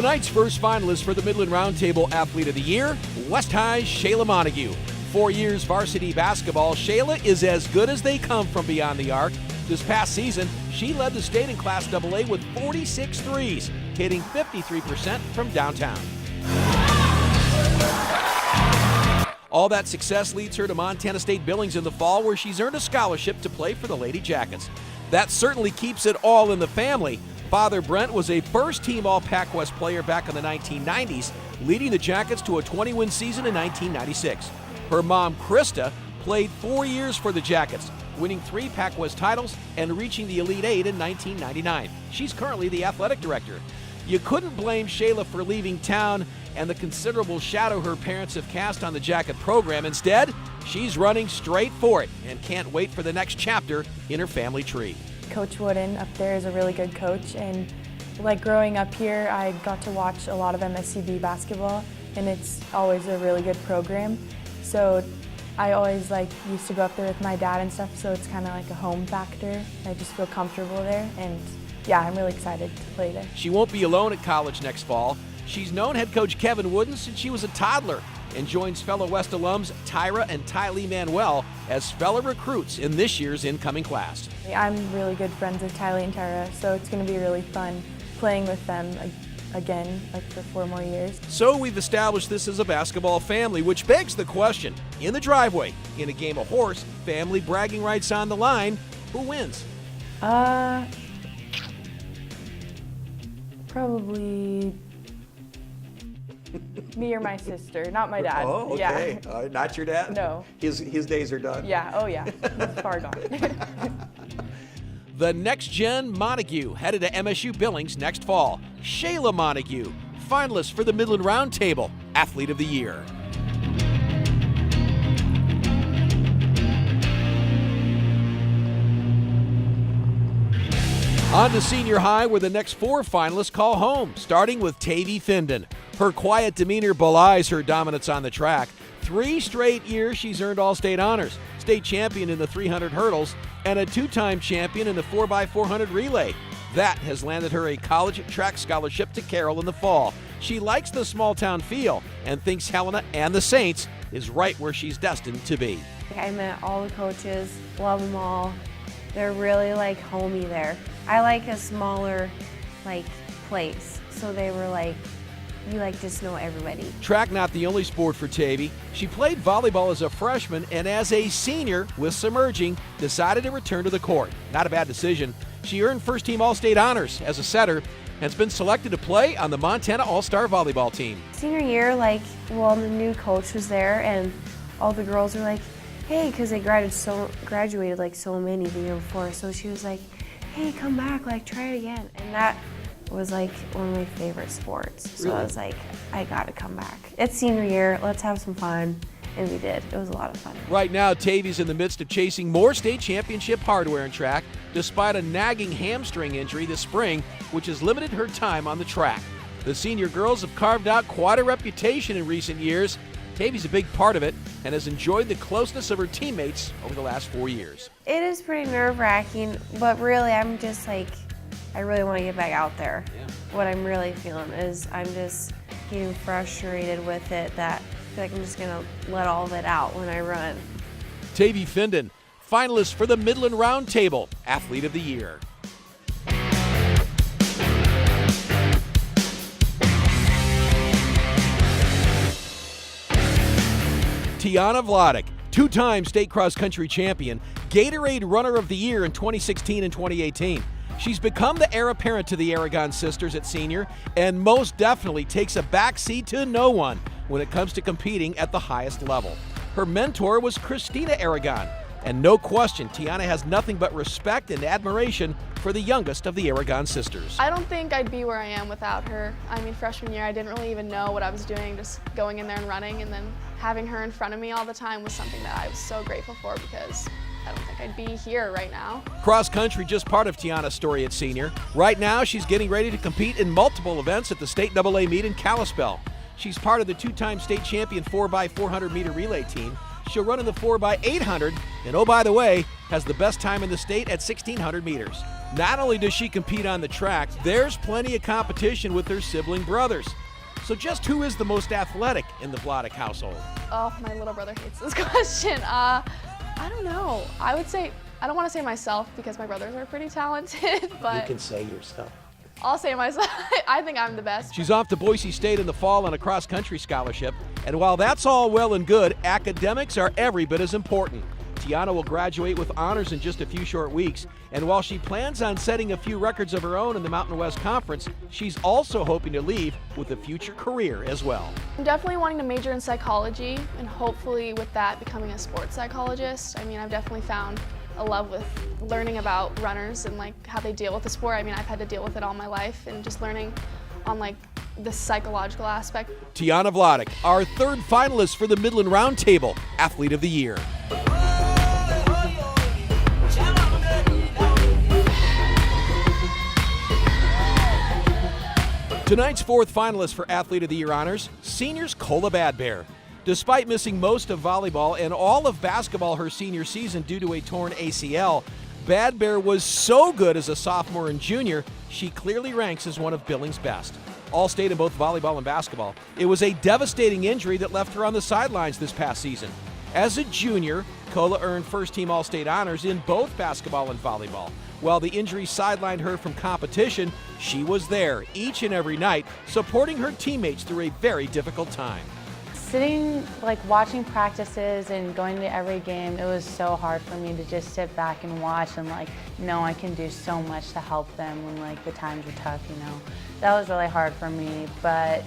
Tonight's first finalist for the Midland Roundtable Athlete of the Year, West High's Shayla Montague. 4 years varsity basketball, Shayla is as good as they come from beyond the arc. This past season, she led the state in Class AA with 46 threes, hitting 53% from downtown. All that success leads her to Montana State Billings in the fall, where she's earned a scholarship to play for the Lady Jackets. That certainly keeps it all in the family. Father Brent was a first-team All-Pac West player back in the 1990s, leading the Jackets to a 20-win season in 1996. Her mom, Krista, played 4 years for the Jackets, winning 3 Pac West titles and reaching the Elite Eight in 1999. She's currently the athletic director. You couldn't blame Shayla for leaving town and the considerable shadow her parents have cast on the Jacket program. Instead, she's running straight for it and can't wait for the next chapter in her family tree. Coach Wooden up there is a really good coach, and like growing up here, I got to watch a lot of MSCB basketball, and it's always a really good program. So I always used to go up there with my dad and stuff, so it's kind of like a home factor. I just feel comfortable there, and yeah, I'm really excited to play there. She won't be alone at college next fall. She's known head coach Kevin Wooden since she was a toddler and joins fellow West alums Tyra and Tylee Manuel as fellow recruits in this year's incoming class. I'm really good friends with Tylee and Tyra, so it's going to be really fun playing with them again for 4 more years. So we've established this as a basketball family, which begs the question, in the driveway, in a game of horse, family bragging rights on the line, who wins? Probably me or my sister, not my dad. Oh, okay. Yeah. Not your dad? No. His days are done? Yeah, oh yeah, he's far gone. The next-gen Montague headed to MSU Billings next fall. Shayla Montague, finalist for the Midland Roundtable Athlete of the Year. On to senior high, where the next 4 finalists call home, starting with Tavy Findon. Her quiet demeanor belies her dominance on the track. 3 straight years she's earned all-state honors, state champion in the 300 hurdles, and a 2-time champion in the 4x400 relay. That has landed her a college track scholarship to Carroll in the fall. She likes the small-town feel and thinks Helena and the Saints is right where she's destined to be. I met all the coaches, love them all. They're really homey there. I like a smaller place, so they were you just know everybody. Track not the only sport for Tavy. She played volleyball as a freshman, and as a senior, with some urging, decided to return to the court. Not a bad decision. She earned first-team All-State honors as a setter and has been selected to play on the Montana All-Star volleyball team. Senior year, the new coach was there, and all the girls were hey, because they graduated so many the year before, so she was hey, come back, try it again. And that was one of my favorite sports. So Really? I was I gotta come back. It's senior year, let's have some fun. And we did. It was a lot of fun. Right now, Tavy's in the midst of chasing more state championship hardware in track, despite a nagging hamstring injury this spring, which has limited her time on the track. The senior girls have carved out quite a reputation in recent years. Tavy's a big part of it and has enjoyed the closeness of her teammates over the last 4 years. It is pretty nerve-wracking, but really I'm just I really want to get back out there. Yeah. What I'm really feeling is I'm just getting frustrated with it, that I feel I'm just going to let all of it out when I run. Tavy Findon, finalist for the Midland Roundtable Athlete of the Year. Tiana Vladek, 2-time state cross-country champion, Gatorade Runner of the Year in 2016 and 2018. She's become the heir apparent to the Aragon sisters at senior and most definitely takes a backseat to no one when it comes to competing at the highest level. Her mentor was Christina Aragon, and no question, Tiana has nothing but respect and admiration for the youngest of the Aragon sisters. I don't think I'd be where I am without her. Freshman year, I didn't really even know what I was doing, just going in there and running, and then having her in front of me all the time was something that I was so grateful for, because I don't think I'd be here right now. Cross country just part of Tiana's story at senior. Right now, she's getting ready to compete in multiple events at the state AA meet in Kalispell. She's part of the 2-time state champion 4x400 meter relay team. She'll run in the 4x800, and oh, by the way, has the best time in the state at 1,600 meters. Not only does she compete on the track, there's plenty of competition with her sibling brothers. So just who is the most athletic in the Vladek household? Oh, my little brother hates this question. I don't know. I would say, I don't want to say myself because my brothers are pretty talented, but You can say yourself. I'll say myself. I think I'm the best. She's off to Boise State in the fall on a cross-country scholarship. And while that's all well and good, academics are every bit as important. Tiana will graduate with honors in just a few short weeks. And while she plans on setting a few records of her own in the Mountain West Conference, she's also hoping to leave with a future career as well. I'm definitely wanting to major in psychology and hopefully with that becoming a sports psychologist. I mean, I've definitely found a love with learning about runners and like how they deal with the sport. I mean, I've had to deal with it all my life and just learning on like the psychological aspect. Tiana Vladek, our third finalist for the Midland Roundtable Athlete of the Year. Tonight's fourth finalist for Athlete of the Year honors, seniors Cola Badbear. Despite missing most of volleyball and all of basketball her senior season due to a torn ACL, Badbear was so good as a sophomore and junior, she clearly ranks as one of Billings' best. All-state in both volleyball and basketball. It was a devastating injury that left her on the sidelines this past season. As a junior, Cola earned first-team All-State honors in both basketball and volleyball. While the injury sidelined her from competition, she was there each and every night, supporting her teammates through a very difficult time. Sitting, watching practices and going to every game, it was so hard for me to just sit back and watch and know I can do so much to help them when the times were tough, That was really hard for me, but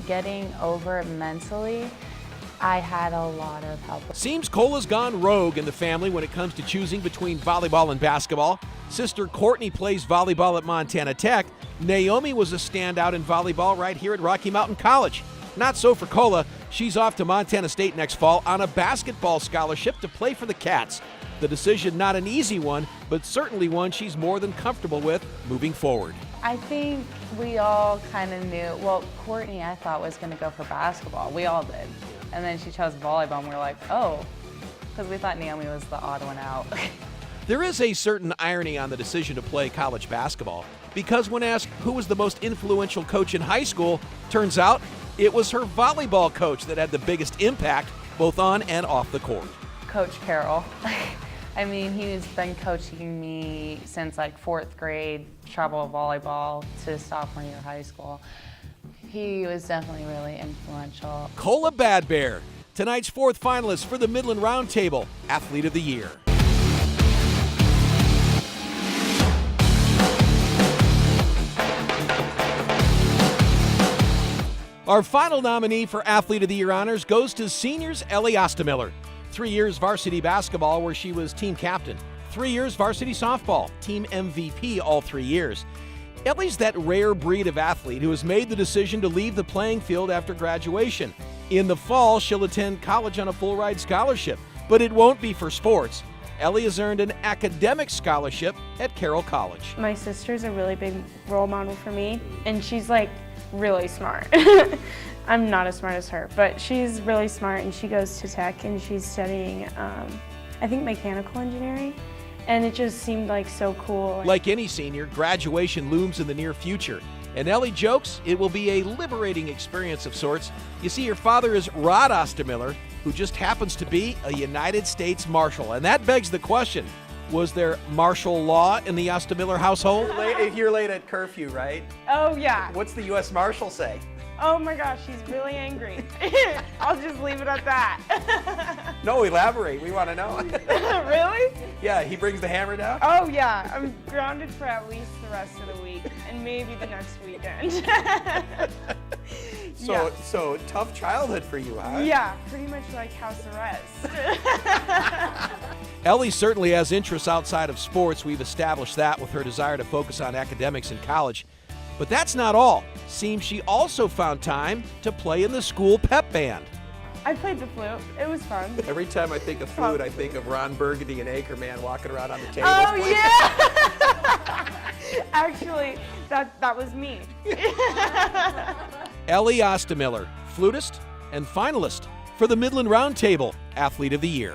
getting over it mentally, I had a lot of help. Seems Cola's gone rogue in the family when it comes to choosing between volleyball and basketball. Sister Courtney plays volleyball at Montana Tech. Naomi was a standout in volleyball right here at Rocky Mountain College. Not so for Cola. She's off to Montana State next fall on a basketball scholarship to play for the Cats. The decision not an easy one, but certainly one she's more than comfortable with moving forward. I think we all kind of knew, Courtney I thought was going to go for basketball. We all did. And then she chose volleyball and we were like, oh, because we thought Naomi was the odd one out. There is a certain irony on the decision to play college basketball, because when asked who was the most influential coach in high school, turns out it was her volleyball coach that had the biggest impact both on and off the court. Coach Carroll. I mean, he's been coaching me since fourth grade, travel volleyball to sophomore year of high school. He was definitely really influential. Cola Badbear, tonight's fourth finalist for the Midland Roundtable Athlete of the Year. Our final nominee for Athlete of the Year honors goes to seniors Ellie Miller. 3 years varsity basketball where she was team captain. 3 years varsity softball, team MVP all 3 years. Ellie's that rare breed of athlete who has made the decision to leave the playing field after graduation. In the fall, she'll attend college on a full-ride scholarship, but it won't be for sports. Ellie has earned an academic scholarship at Carroll College. My sister's a really big role model for me, and she's really smart. I'm not as smart as her, but she's really smart, and she goes to Tech and she's studying, I think, mechanical engineering. And it just seemed so cool. Like any senior, graduation looms in the near future. And Ellie jokes it will be a liberating experience of sorts. You see, her father is Rod Miller, who just happens to be a United States Marshal. And that begs the question, was there martial law in the Miller household? You're late at curfew, right? Oh, yeah. What's the U.S. Marshal say? Oh my gosh, she's really angry. I'll just leave it at that. No, elaborate. We want to know. Really? Yeah, he brings the hammer down? Oh yeah, I'm grounded for at least the rest of the week and maybe the next weekend. So tough childhood for you, huh? Yeah, pretty much like house arrest. Ellie certainly has interests outside of sports. We've established that with her desire to focus on academics in college. But that's not all. Seems she also found time to play in the school pep band. I played the flute. It was fun. Every time I think of food, I think of Ron Burgundy and Anchorman walking around on the table. Oh, yeah! Actually, that was me. Ellie Miller, flutist and finalist for the Midland Roundtable Athlete of the Year.